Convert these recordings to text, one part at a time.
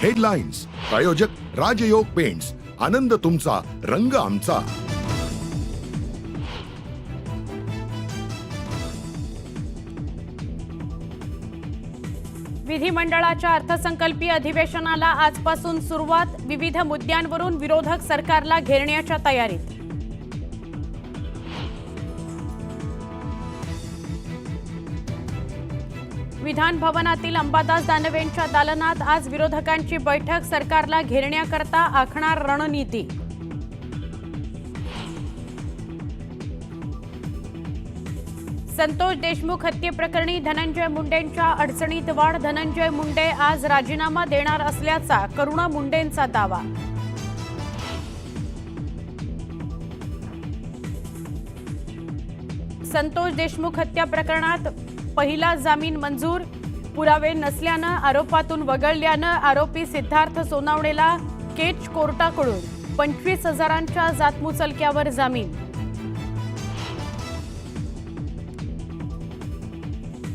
Headlines प्रायोजक राजयोग paints, आनंद तुमचा, रंग आमचा। विधिमंडळाच्या अर्थसंकल्पीय अधिवेशनाला आजपासून सुरुवात। विविध मुद्द्यांवरून विरोधक सरकारला घेरण्याच्या तयारीत। विधान भवनातील अंबादास दानवेंच्या दालनात आज विरोधकांची बैठक। सरकारला घेरण्याकरता आखणार रणनीती। संतोष देशमुख हत्येप्रकरणी धनंजय मुंडेंच्या अडचणीत वाढ। धनंजय मुंडे आज राजीनामा देणार असल्याचा करुणा मुंडेंचा दावा। संतोष देशमुख हत्या प्रकरणात पहिला जामीन मंजूर। पुरावे नसल्यानं आरोपातून वगळल्यानं आरोपी सिद्धार्थ सोनावणेला केच कोर्टाकडून 25,000च्या जातमुचलक्यावर जामीन।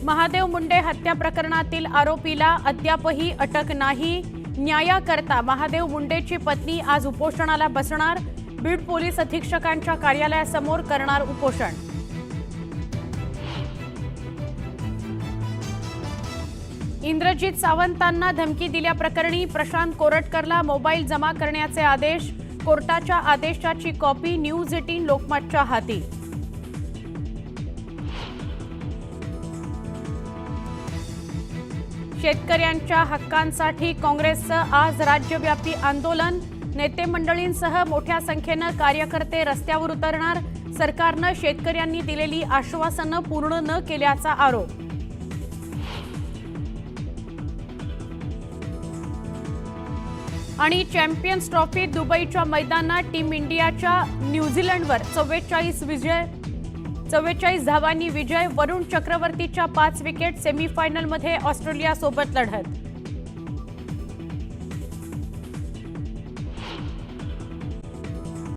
महादेव मुंडे हत्या प्रकरणातील आरोपीला अद्यापही अटक नाही। न्यायाकरता महादेव मुंडेची पत्नी आज उपोषणाला बसणार। बीड पोलीस अधीक्षकांच्या कार्यालयासमोर करणार उपोषण। इंद्रजित सावंतांना धमकी दिल्याप्रकरणी प्रशांत कोरटकरला मोबाईल जमा करण्याचे आदेश। कोर्टाच्या आदेशाची कॉपी न्यूज 18 लोकमतच्या हाती। शेतकऱ्यांच्या हक्कांसाठी काँग्रेसचं आज राज्यव्यापी आंदोलन। नेते मंडळींसह मोठ्या संख्येनं कार्यकर्ते रस्त्यावर उतरणार। सरकारनं शेतकऱ्यांनी दिलेली आश्वासनं पूर्ण न केल्याचा आरोप। आणि चॅम्पियन्स ट्रॉफी दुबईच्या मैदानात टीम इंडियाच्या न्यूझीलंडवर 44 धावांनी विजय। वरुण चक्रवर्तीच्या 5 विकेट। सेमीफायनलमध्ये ऑस्ट्रेलियासोबत लढत।